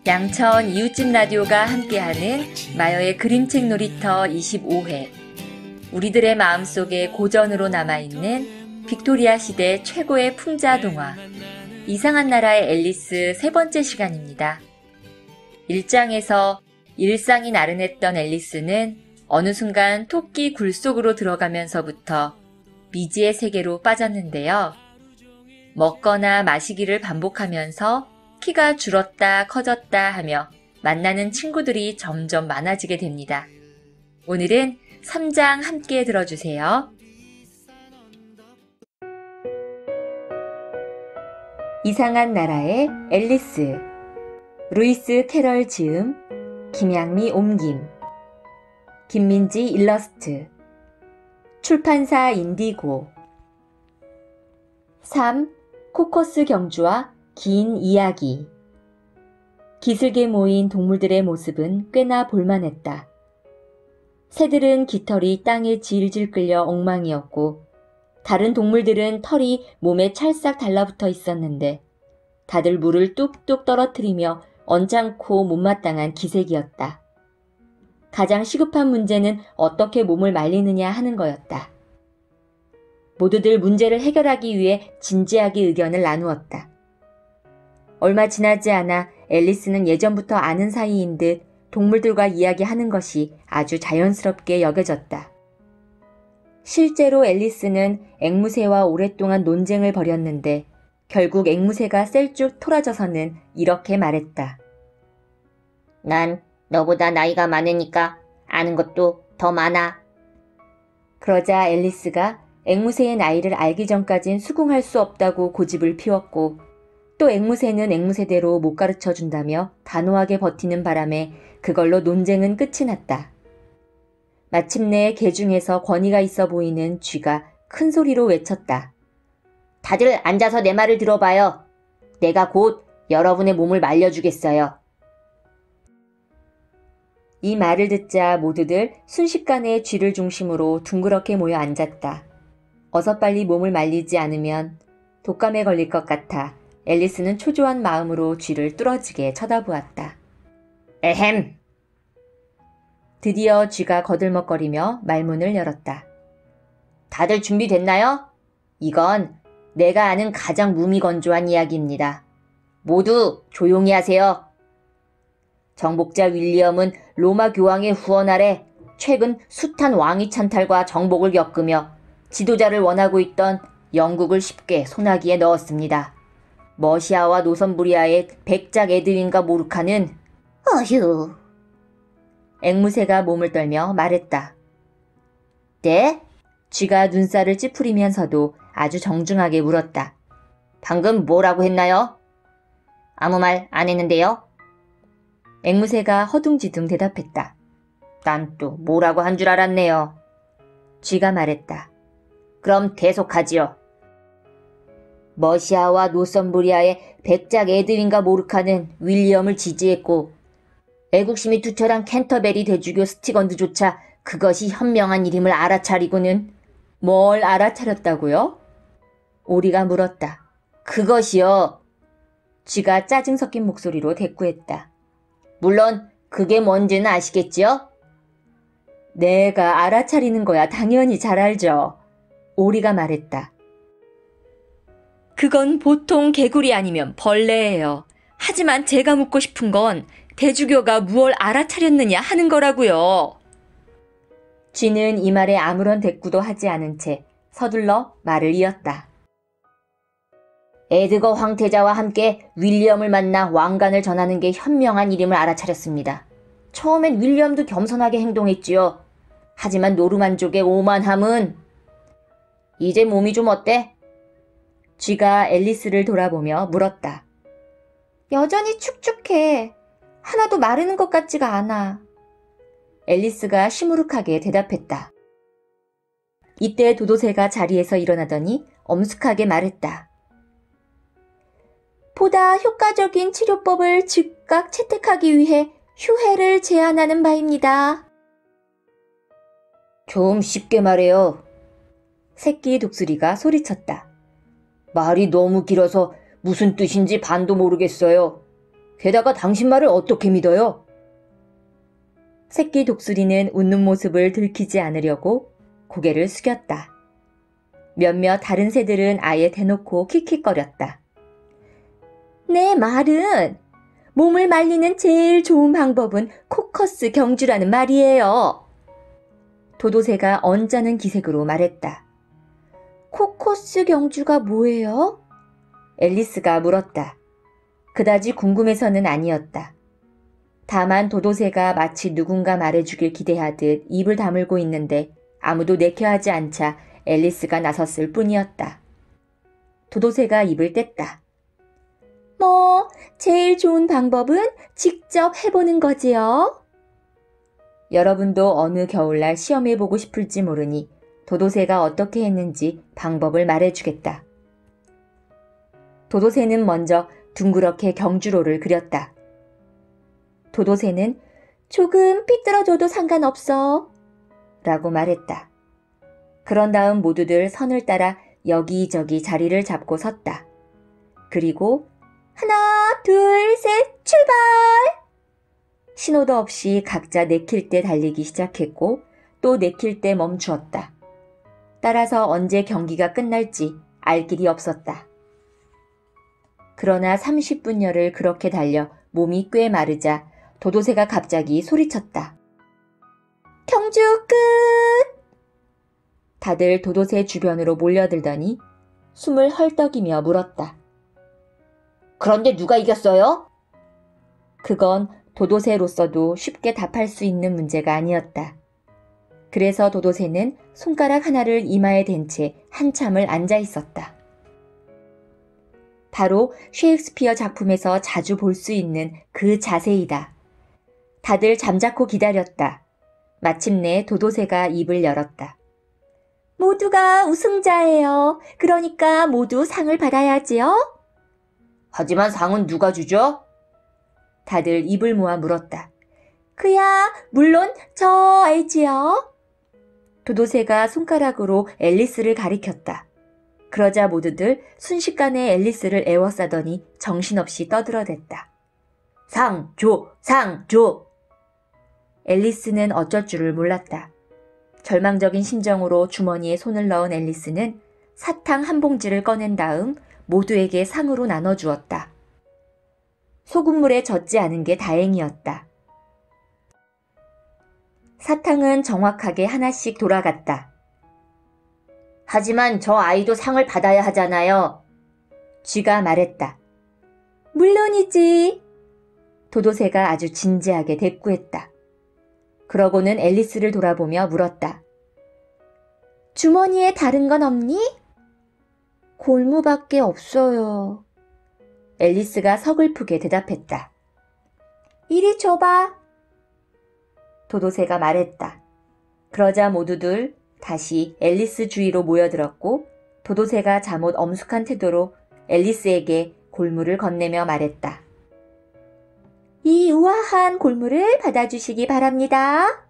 양천 이웃집 라디오가 함께하는 마여의 그림책 놀이터 25회. 우리들의 마음속에 고전으로 남아있는 빅토리아 시대 최고의 풍자 동화 이상한 나라의 앨리스 세 번째 시간입니다. 1장에서 일상이 나른했던 앨리스는 어느 순간 토끼 굴 속으로 들어가면서부터 미지의 세계로 빠졌는데요. 먹거나 마시기를 반복하면서 키가 줄었다 커졌다 하며 만나는 친구들이 점점 많아지게 됩니다. 오늘은 3장 함께 들어주세요. 이상한 나라의 앨리스, 루이스 캐럴 지음, 김양미 옮김, 김민지 일러스트, 출판사 인디고. 3. 코커스 경주와 긴 이야기. 기슭에 모인 동물들의 모습은 꽤나 볼만했다. 새들은 깃털이 땅에 질질 끌려 엉망이었고 다른 동물들은 털이 몸에 찰싹 달라붙어 있었는데 다들 물을 뚝뚝 떨어뜨리며 언짢고 못마땅한 기색이었다. 가장 시급한 문제는 어떻게 몸을 말리느냐 하는 거였다. 모두들 문제를 해결하기 위해 진지하게 의견을 나누었다. 얼마 지나지 않아 앨리스는 예전부터 아는 사이인 듯 동물들과 이야기하는 것이 아주 자연스럽게 여겨졌다. 실제로 앨리스는 앵무새와 오랫동안 논쟁을 벌였는데 결국 앵무새가 셀쭉 토라져서는 이렇게 말했다. 난 너보다 나이가 많으니까 아는 것도 더 많아. 그러자 앨리스가 앵무새의 나이를 알기 전까진 수긍할 수 없다고 고집을 피웠고 또 앵무새는 앵무새대로 못 가르쳐준다며 단호하게 버티는 바람에 그걸로 논쟁은 끝이 났다. 마침내 개 중에서 권위가 있어 보이는 쥐가 큰 소리로 외쳤다. 다들 앉아서 내 말을 들어봐요. 내가 곧 여러분의 몸을 말려주겠어요. 이 말을 듣자 모두들 순식간에 쥐를 중심으로 둥그렇게 모여 앉았다. 어서 빨리 몸을 말리지 않으면 독감에 걸릴 것 같아 앨리스는 초조한 마음으로 쥐를 뚫어지게 쳐다보았다. 에헴. 드디어 쥐가 거들먹거리며 말문을 열었다. 다들 준비됐나요? 이건 내가 아는 가장 무미건조한 이야기입니다. 모두 조용히 하세요. 정복자 윌리엄은 로마 교황의 후원 아래 최근 숱한 왕위 찬탈과 정복을 겪으며 지도자를 원하고 있던 영국을 쉽게 소나기에 넣었습니다. 머시아와 노선부리아의 백작 에드윈과 모르카는 어휴. 앵무새가 몸을 떨며 말했다. 네? 쥐가 눈살을 찌푸리면서도 아주 정중하게 물었다. 방금 뭐라고 했나요? 아무 말 안 했는데요. 앵무새가 허둥지둥 대답했다. 난 또 뭐라고 한 줄 알았네요. 쥐가 말했다. 그럼 계속하지요. 머시아와 노선부리아의 백작 에드윈과 모르카는 윌리엄을 지지했고 애국심이 투철한 캔터베리 대주교 스티건드조차 그것이 현명한 일임을 알아차리고는 뭘 알아차렸다고요? 오리가 물었다. 그것이요. 쥐가 짜증 섞인 목소리로 대꾸했다. 물론 그게 뭔지는 아시겠지요? 내가 알아차리는 거야 당연히 잘 알죠. 오리가 말했다. 그건 보통 개구리 아니면 벌레예요. 하지만 제가 묻고 싶은 건 대주교가 무얼 알아차렸느냐 하는 거라고요. 쥐는 이 말에 아무런 대꾸도 하지 않은 채 서둘러 말을 이었다. 에드거 황태자와 함께 윌리엄을 만나 왕관을 전하는 게 현명한 일임을 알아차렸습니다. 처음엔 윌리엄도 겸손하게 행동했지요. 하지만 노르만족의 오만함은... 이제 몸이 좀 어때? 쥐가 앨리스를 돌아보며 물었다. 여전히 축축해. 하나도 마르는 것 같지가 않아. 앨리스가 시무룩하게 대답했다. 이때 도도새가 자리에서 일어나더니 엄숙하게 말했다. 보다 효과적인 치료법을 즉각 채택하기 위해 휴회를 제안하는 바입니다. 좀 쉽게 말해요. 새끼 독수리가 소리쳤다. 말이 너무 길어서 무슨 뜻인지 반도 모르겠어요. 게다가 당신 말을 어떻게 믿어요? 새끼 독수리는 웃는 모습을 들키지 않으려고 고개를 숙였다. 몇몇 다른 새들은 아예 대놓고 킥킥거렸다. 내 말은 몸을 말리는 제일 좋은 방법은 코커스 경주라는 말이에요. 도도새가 언짢은 기색으로 말했다. 코커스 경주가 뭐예요? 앨리스가 물었다. 그다지 궁금해서는 아니었다. 다만 도도새가 마치 누군가 말해주길 기대하듯 입을 다물고 있는데 아무도 내켜하지 않자 앨리스가 나섰을 뿐이었다. 도도새가 입을 뗐다. 제일 좋은 방법은 직접 해보는 거지요. 여러분도 어느 겨울날 시험해보고 싶을지 모르니 도도새가 어떻게 했는지 방법을 말해주겠다. 도도새는 먼저 둥그렇게 경주로를 그렸다. 도도새는 조금 삐뚤어져도 상관없어 라고 말했다. 그런 다음 모두들 선을 따라 여기저기 자리를 잡고 섰다. 그리고 하나, 둘, 셋, 출발! 신호도 없이 각자 내킬 때 달리기 시작했고 또 내킬 때 멈추었다. 따라서 언제 경기가 끝날지 알 길이 없었다. 그러나 30분여를 그렇게 달려 몸이 꽤 마르자 도도새가 갑자기 소리쳤다. 경주 끝! 다들 도도새 주변으로 몰려들더니 숨을 헐떡이며 물었다. 그런데 누가 이겼어요? 그건 도도새로서도 쉽게 답할 수 있는 문제가 아니었다. 그래서 도도새는 손가락 하나를 이마에 댄 채 한참을 앉아 있었다. 바로 셰익스피어 작품에서 자주 볼 수 있는 그 자세이다. 다들 잠자코 기다렸다. 마침내 도도새가 입을 열었다. 모두가 우승자예요. 그러니까 모두 상을 받아야지요. 하지만 상은 누가 주죠? 다들 입을 모아 물었다. 그야 물론 저 알지요. 도도새가 손가락으로 앨리스를 가리켰다. 그러자 모두들 순식간에 앨리스를 에워싸더니 정신없이 떠들어댔다. 상 줘! 상 줘! 앨리스는 어쩔 줄을 몰랐다. 절망적인 심정으로 주머니에 손을 넣은 앨리스는 사탕 한 봉지를 꺼낸 다음 모두에게 상으로 나눠주었다. 소금물에 젖지 않은 게 다행이었다. 사탕은 정확하게 하나씩 돌아갔다. 하지만 저 아이도 상을 받아야 하잖아요. 쥐가 말했다. 물론이지. 도도새가 아주 진지하게 대꾸했다. 그러고는 앨리스를 돌아보며 물었다. 주머니에 다른 건 없니? 골무밖에 없어요. 앨리스가 서글프게 대답했다. 이리 줘봐. 도도새가 말했다. 그러자 모두들 다시 앨리스 주위로 모여들었고 도도새가 잠옷 엄숙한 태도로 앨리스에게 골무를 건네며 말했다. 이 우아한 골무를 받아주시기 바랍니다.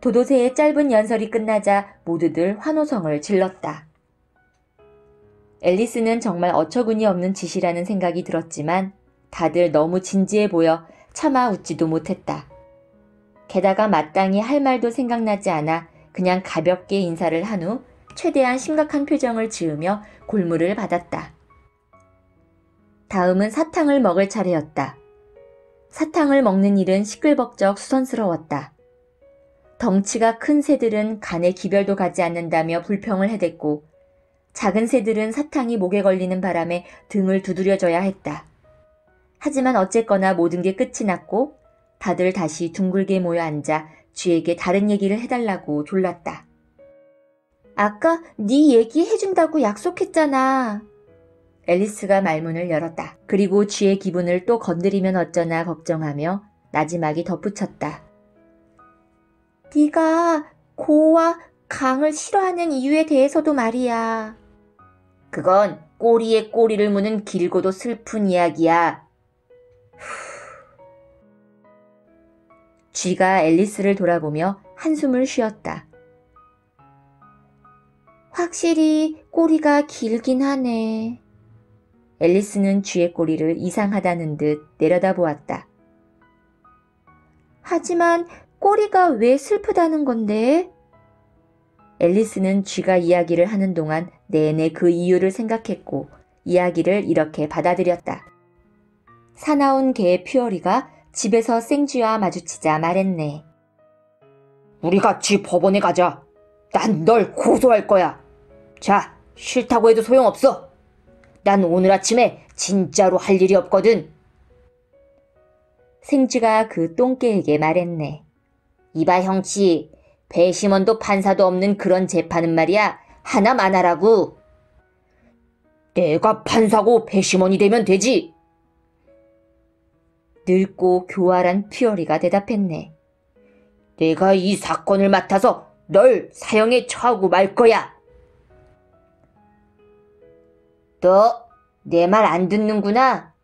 도도새의 짧은 연설이 끝나자 모두들 환호성을 질렀다. 앨리스는 정말 어처구니 없는 짓이라는 생각이 들었지만 다들 너무 진지해 보여 차마 웃지도 못했다. 게다가 마땅히 할 말도 생각나지 않아 그냥 가볍게 인사를 한 후 최대한 심각한 표정을 지으며 골무를 받았다. 다음은 사탕을 먹을 차례였다. 사탕을 먹는 일은 시끌벅적 수선스러웠다. 덩치가 큰 새들은 간에 기별도 가지 않는다며 불평을 해댔고 작은 새들은 사탕이 목에 걸리는 바람에 등을 두드려줘야 했다. 하지만 어쨌거나 모든 게 끝이 났고 다들 다시 둥글게 모여 앉아 쥐에게 다른 얘기를 해달라고 졸랐다. 아까 네 얘기 해준다고 약속했잖아. 앨리스가 말문을 열었다. 그리고 쥐의 기분을 또 건드리면 어쩌나 걱정하며 나지막이 덧붙였다. 네가 고와 강을 싫어하는 이유에 대해서도 말이야. 그건 꼬리에 꼬리를 무는 길고도 슬픈 이야기야. 쥐가 앨리스를 돌아보며 한숨을 쉬었다. 확실히 꼬리가 길긴 하네. 앨리스는 쥐의 꼬리를 이상하다는 듯 내려다보았다. 하지만 꼬리가 왜 슬프다는 건데? 앨리스는 쥐가 이야기를 하는 동안 내내 그 이유를 생각했고 이야기를 이렇게 받아들였다. 사나운 개 퓨어리가 집에서 생쥐와 마주치자 말했네. 우리 같이 법원에 가자. 난 널 고소할 거야. 자, 싫다고 해도 소용없어. 난 오늘 아침에 진짜로 할 일이 없거든. 생쥐가 그 똥개에게 말했네. 이봐 형치, 배심원도 판사도 없는 그런 재판은 말이야 하나만 하라고. 내가 판사고 배심원이 되면 되지. 늙고 교활한 퓨어리가 대답했네. 내가 이 사건을 맡아서 널 사형에 처하고 말 거야. 너 내 말 안 듣는구나.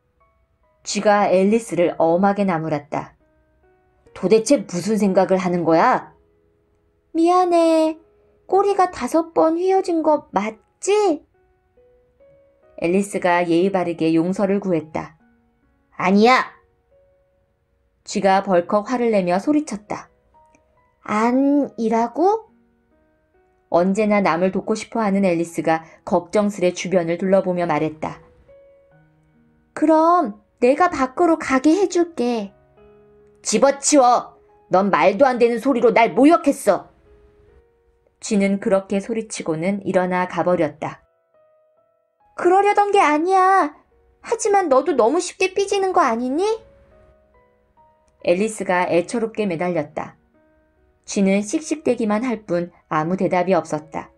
쥐가 앨리스를 엄하게 나무랐다. 도대체 무슨 생각을 하는 거야? 미안해. 꼬리가 5번 휘어진 거 맞지? 앨리스가 예의 바르게 용서를 구했다. 아니야! 쥐가 벌컥 화를 내며 소리쳤다. 아니라고? 언제나 남을 돕고 싶어하는 앨리스가 걱정스레 주변을 둘러보며 말했다. 그럼 내가 밖으로 가게 해줄게. 집어치워! 넌 말도 안 되는 소리로 날 모욕했어! 쥐는 그렇게 소리치고는 일어나 가버렸다. 그러려던 게 아니야. 하지만 너도 너무 쉽게 삐지는 거 아니니? 앨리스가 애처롭게 매달렸다. 쥐는 씩씩대기만 할 뿐 아무 대답이 없었다.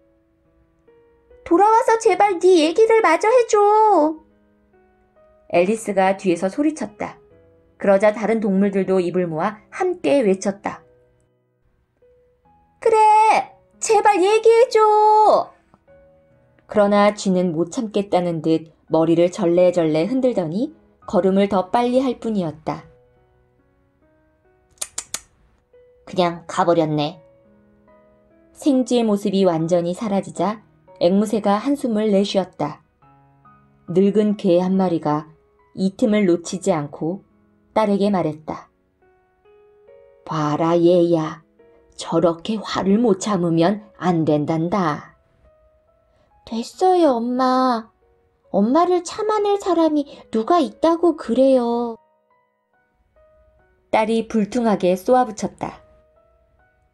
돌아와서 제발 네 얘기를 마저 해줘. 앨리스가 뒤에서 소리쳤다. 그러자 다른 동물들도 입을 모아 함께 외쳤다. 그래, 제발 얘기해줘. 그러나 쥐는 못 참겠다는 듯 머리를 절레절레 흔들더니 걸음을 더 빨리 할 뿐이었다. 그냥 가버렸네. 생쥐의 모습이 완전히 사라지자 앵무새가 한숨을 내쉬었다. 늙은 개 한 마리가 이 틈을 놓치지 않고 딸에게 말했다. 봐라 얘야, 저렇게 화를 못 참으면 안 된단다. 됐어요, 엄마. 엄마를 참아낼 사람이 누가 있다고 그래요. 딸이 불퉁하게 쏘아붙였다.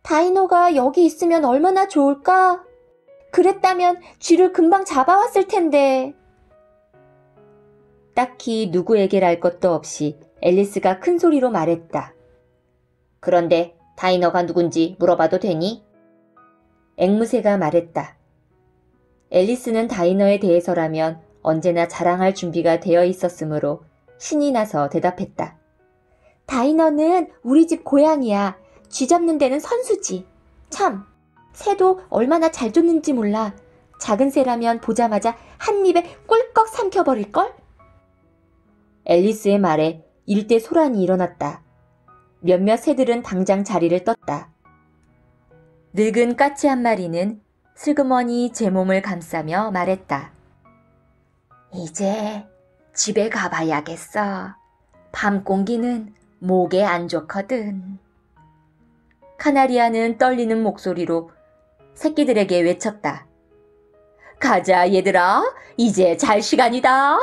다이노가 여기 있으면 얼마나 좋을까? 그랬다면 쥐를 금방 잡아왔을 텐데. 딱히 누구에게랄 것도 없이 앨리스가 큰 소리로 말했다. 그런데 다이너가 누군지 물어봐도 되니? 앵무새가 말했다. 앨리스는 다이너에 대해서라면 언제나 자랑할 준비가 되어 있었으므로 신이 나서 대답했다. 다이너는 우리 집 고양이야. 쥐 잡는 데는 선수지. 참, 새도 얼마나 잘 쫓는지 몰라. 작은 새라면 보자마자 한 입에 꿀꺽 삼켜버릴걸? 앨리스의 말에 일대 소란이 일어났다. 몇몇 새들은 당장 자리를 떴다. 늙은 까치 한 마리는 슬그머니 제 몸을 감싸며 말했다. 이제 집에 가봐야겠어. 밤 공기는 목에 안 좋거든. 카나리아는 떨리는 목소리로 새끼들에게 외쳤다. 가자 얘들아, 이제 잘 시간이다.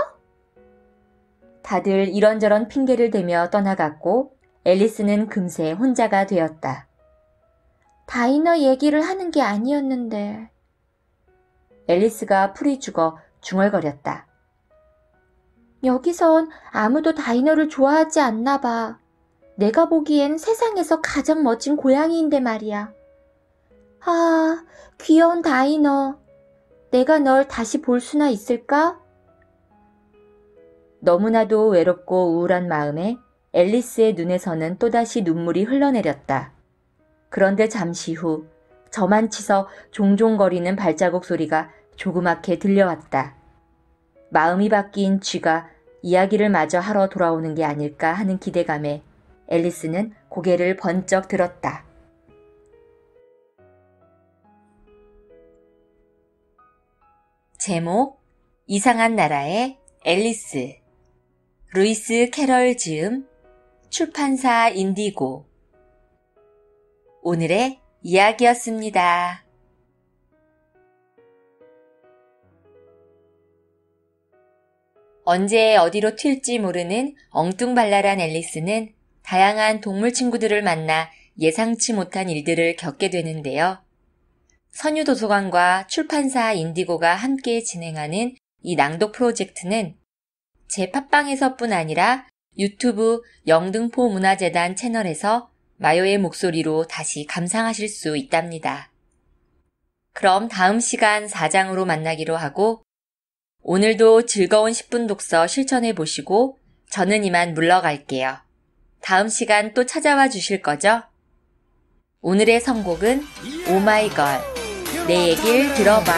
다들 이런저런 핑계를 대며 떠나갔고 앨리스는 금세 혼자가 되었다. 다이너 얘기를 하는 게 아니었는데. 앨리스가 풀이 죽어 중얼거렸다. 여기선 아무도 다이너를 좋아하지 않나 봐. 내가 보기엔 세상에서 가장 멋진 고양이인데 말이야. 아, 귀여운 다이너. 내가 널 다시 볼 수나 있을까? 너무나도 외롭고 우울한 마음에 앨리스의 눈에서는 또다시 눈물이 흘러내렸다. 그런데 잠시 후 저만 치서 종종거리는 발자국 소리가 조그맣게 들려왔다. 마음이 바뀐 쥐가 이야기를 마저 하러 돌아오는 게 아닐까 하는 기대감에 앨리스는 고개를 번쩍 들었다. 제목 이상한 나라의 앨리스, 루이스 캐럴 지음, 출판사 인디고. 오늘의 이야기였습니다. 언제 어디로 튈지 모르는 엉뚱발랄한 앨리스는 다양한 동물 친구들을 만나 예상치 못한 일들을 겪게 되는데요. 선유도서관과 출판사 인디고가 함께 진행하는 이 낭독 프로젝트는 제 팟빵에서뿐 아니라 유튜브 영등포 문화재단 채널에서 마요의 목소리로 다시 감상하실 수 있답니다. 그럼 다음 시간 4장으로 만나기로 하고 오늘도 즐거운 10분 독서 실천해 보시고 저는 이만 물러갈게요. 다음 시간 또 찾아와 주실 거죠? 오늘의 선곡은 오마이걸, 내 얘길 들어봐.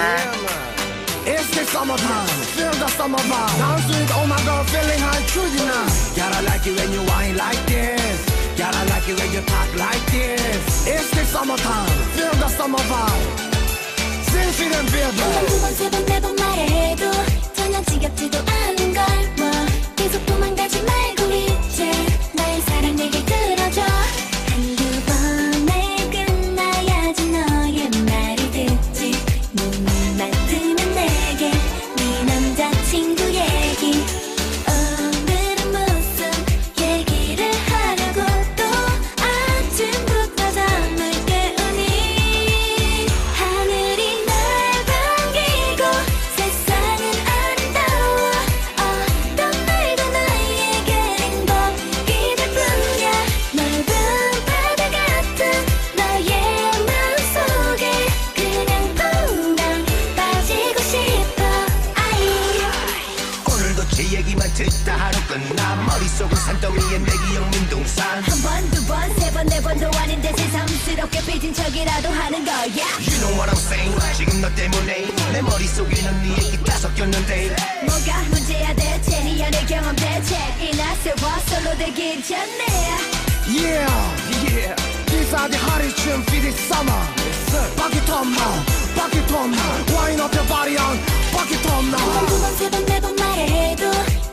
It's the summertime, feel the summer vibe. Dance with oh my girl, feeling high, truly nice. Gotta like it when you whine like this. Gotta like it when you talk like this. It's the summertime, feel the summer vibe. 진실은 빌드. 두 번, 세 번, 네 번 말해도 전혀 지겹지도 않은 걸. 뭐 계속 도망가지 말고 이제 나의 사랑 얘기 들어줘. 한두 번에 끝나야지 너의 말을 듣지. 눈만 뜨면 내게 네 남자친구 얘기. 오늘은 무슨 얘기를 하려고 또 아침부터 잠을 깨우니. 하늘이 날 반기고 세상은 아름다워. 어떤 날도 나에게 행복이 될 뿐이야. 넓은 바다 같은 너의 마음속에 그냥 퐁당 빠지고 싶어. 오늘도 제 얘기만 듣다 하루 끝나. 머릿속은 산더미에 내기형 민둥산. 한 번, 두 번, 세 번, 네 번도 아닌데 새삼스럽게 삐진 척이라도 하는 거야. You know what I'm saying. 지금 너 때문에 내 머릿속에는 네 얘기 다 섞였는데. 뭐가 문제야 대체 네 연애 경험 대책이나 세워 솔로 되기 전에. Yeah, yeah. These are the hottest tune for this summer. Bucket on now, bucket on now. Wind up your body on, bucket on now. 두 번, 세 번, 네 번 말해도